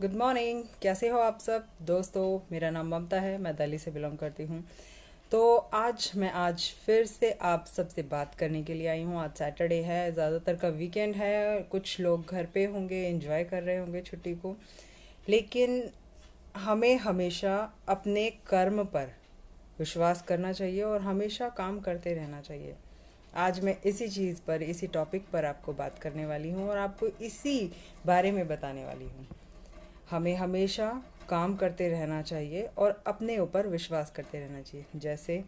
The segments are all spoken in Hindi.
Good morning. कैसे हो आप सब दोस्तों? मेरा नाम ममता है, मैं दिल्ली से बिलोंग करती हूँ। तो आज फिर से आप सबसे बात करने के लिए आई हूँ। आज सैटरडे है, ज़्यादातर का वीकेंड है, कुछ लोग घर पे होंगे, एंजॉय कर रहे होंगे छुट्टी को। लेकिन हमें हमेशा अपने कर्म पर विश्वास करना चाहिए और हमेशा काम करते रहना चाहिए। आज मैं इसी चीज़ पर, इसी टॉपिक पर आपको बात करने वाली हूँ और आपको इसी बारे में बताने वाली हूँ। हमें हमेशा काम करते रहना चाहिए और अपने ऊपर विश्वास करते रहना चाहिए। जैसे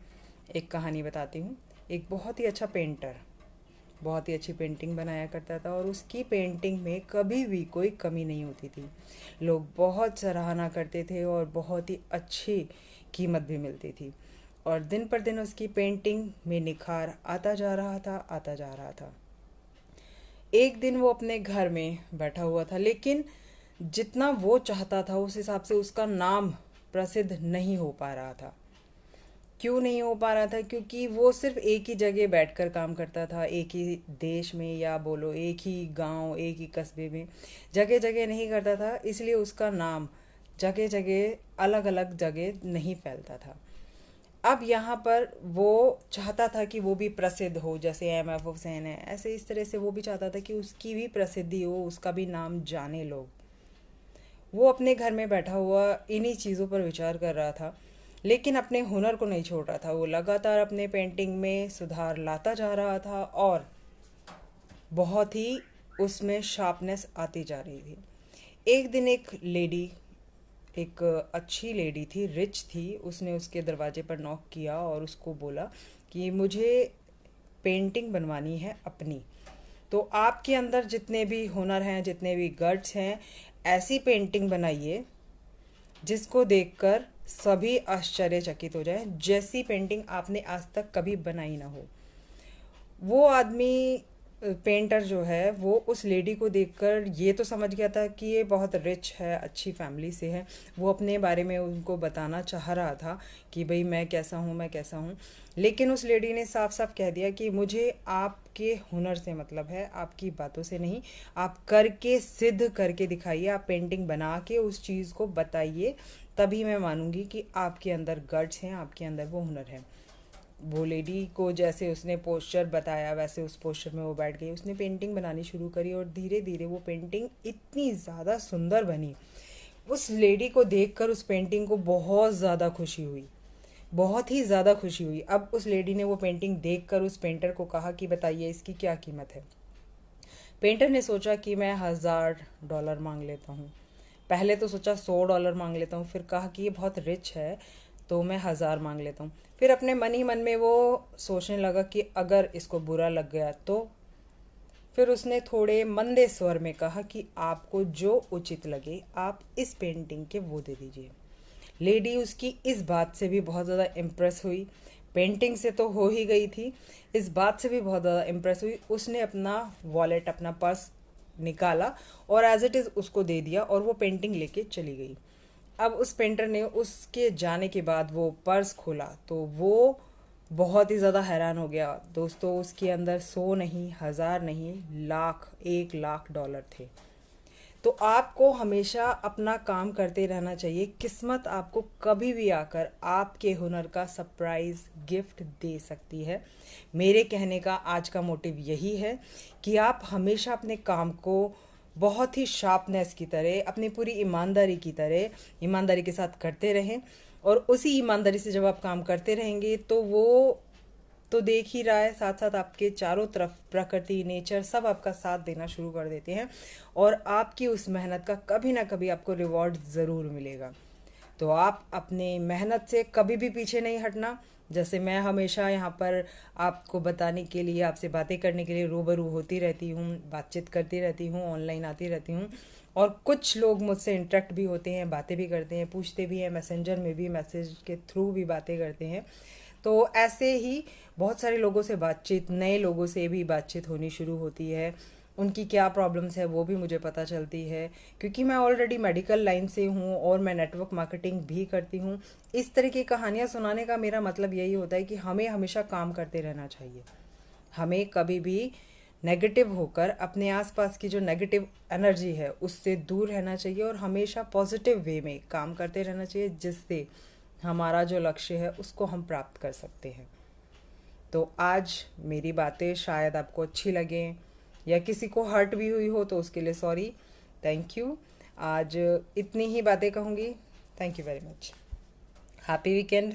एक कहानी बताती हूँ। एक बहुत ही अच्छा पेंटर बहुत ही अच्छी पेंटिंग बनाया करता था और उसकी पेंटिंग में कभी भी कोई कमी नहीं होती थी। लोग बहुत सराहना करते थे और बहुत ही अच्छी कीमत भी मिलती थी। और दिन पर दिन उसकी पेंटिंग में निखार आता जा रहा था। एक दिन वो अपने घर में बैठा हुआ था, लेकिन जितना वो चाहता था उस हिसाब से उसका नाम प्रसिद्ध नहीं हो पा रहा था। क्यों नहीं हो पा रहा था? क्योंकि वो सिर्फ एक ही जगह बैठकर काम करता था, एक ही देश में, या बोलो एक ही गांव, एक ही कस्बे में, जगह जगह नहीं करता था। इसलिए उसका नाम जगह जगह, अलग अलग जगह नहीं फैलता था। अब यहाँ पर वो चाहता था कि वो भी प्रसिद्ध हो, जैसे एम एफ हुसैन है, ऐसे इस तरह से वो भी चाहता था कि उसकी भी प्रसिद्धि हो, उसका भी नाम जाने लोग। वो अपने घर में बैठा हुआ इन्हीं चीज़ों पर विचार कर रहा था, लेकिन अपने हुनर को नहीं छोड़ रहा था। वो लगातार अपने पेंटिंग में सुधार लाता जा रहा था और बहुत ही उसमें शार्पनेस आती जा रही थी। एक दिन एक लेडी, एक अच्छी लेडी थी, रिच थी, उसने उसके दरवाजे पर नॉक किया और उसको बोला कि मुझे पेंटिंग बनवानी है अपनी। तो आपके अंदर जितने भी हुनर हैं, जितने भी गट्स हैं, ऐसी पेंटिंग बनाइए जिसको देखकर सभी आश्चर्यचकित हो जाएं, जैसी पेंटिंग आपने आज तक कभी बनाई ना हो। वो आदमी, पेंटर जो है, वो उस लेडी को देखकर ये तो समझ गया था कि ये बहुत रिच है, अच्छी फैमिली से है। वो अपने बारे में उनको बताना चाह रहा था कि भाई मैं कैसा हूँ, मैं कैसा हूँ। लेकिन उस लेडी ने साफ साफ कह दिया कि मुझे आपके हुनर से मतलब है, आपकी बातों से नहीं। आप करके सिद्ध करके दिखाइए, आप पेंटिंग बना के उस चीज़ को बताइए, तभी मैं मानूंगी कि आपके अंदर गट्स हैं, आपके अंदर वो हुनर है। वो लेडी को जैसे उसने पोस्चर बताया, वैसे उस पोस्चर में वो बैठ गई। उसने पेंटिंग बनानी शुरू करी और धीरे धीरे वो पेंटिंग इतनी ज़्यादा सुंदर बनी। उस लेडी को देखकर उस पेंटिंग को बहुत ज़्यादा खुशी हुई, बहुत ही ज़्यादा खुशी हुई। अब उस लेडी ने वो पेंटिंग देखकर उस पेंटर को कहा कि बताइए इसकी क्या कीमत है। पेंटर ने सोचा कि मैं $1000 मांग लेता हूँ। पहले तो सोचा $100 मांग लेता हूँ, फिर कहा कि ये बहुत रिच है तो मैं 1000 मांग लेता हूँ। फिर अपने मन ही मन में वो सोचने लगा कि अगर इसको बुरा लग गया तो। फिर उसने थोड़े मंदे स्वर में कहा कि आपको जो उचित लगे आप इस पेंटिंग के वो दे दीजिए। लेडी उसकी इस बात से भी बहुत ज़्यादा इम्प्रेस हुई। पेंटिंग से तो हो ही गई थी, इस बात से भी बहुत ज़्यादा इम्प्रेस हुई। उसने अपना वॉलेट, अपना पर्स निकाला और एज इट इज़ उसको दे दिया और वो पेंटिंग लेके चली गई। अब उस पेंटर ने उसके जाने के बाद वो पर्स खोला तो वो बहुत ही ज़्यादा हैरान हो गया। दोस्तों, उसके अंदर 100 नहीं, 1000 नहीं, लाख, $1,00,000 थे। तो आपको हमेशा अपना काम करते रहना चाहिए। किस्मत आपको कभी भी आकर आपके हुनर का सरप्राइज गिफ्ट दे सकती है। मेरे कहने का आज का मोटिव यही है कि आप हमेशा अपने काम को बहुत ही शार्पनेस की तरह, अपनी पूरी ईमानदारी की तरह, ईमानदारी के साथ करते रहें। और उसी ईमानदारी से जब आप काम करते रहेंगे तो वो तो देख ही रहा है, साथ साथ आपके चारों तरफ प्रकृति, नेचर सब आपका साथ देना शुरू कर देते हैं और आपकी उस मेहनत का कभी ना कभी आपको रिवॉर्ड ज़रूर मिलेगा। तो आप अपने मेहनत से कभी भी पीछे नहीं हटना। जैसे मैं हमेशा यहाँ पर आपको बताने के लिए, आपसे बातें करने के लिए रूबरू होती रहती हूँ, बातचीत करती रहती हूँ, ऑनलाइन आती रहती हूँ। और कुछ लोग मुझसे इंटरेक्ट भी होते हैं, बातें भी करते हैं, पूछते भी हैं, मैसेंजर में भी मैसेज के थ्रू भी बातें करते हैं। तो ऐसे ही बहुत सारे लोगों से बातचीत, नए लोगों से भी बातचीत होनी शुरू होती है। उनकी क्या प्रॉब्लम्स है वो भी मुझे पता चलती है, क्योंकि मैं ऑलरेडी मेडिकल लाइन से हूँ और मैं नेटवर्क मार्केटिंग भी करती हूँ। इस तरह की कहानियाँ सुनाने का मेरा मतलब यही होता है कि हमें हमेशा काम करते रहना चाहिए। हमें कभी भी नेगेटिव होकर अपने आसपास की जो नेगेटिव एनर्जी है उससे दूर रहना चाहिए और हमेशा पॉजिटिव वे में काम करते रहना चाहिए, जिससे हमारा जो लक्ष्य है उसको हम प्राप्त कर सकते हैं। तो आज मेरी बातें शायद आपको अच्छी लगें या किसी को हर्ट भी हुई हो तो उसके लिए सॉरी, थैंक यू। आज इतनी ही बातें कहूँगी। Thank you very much. Happy weekend.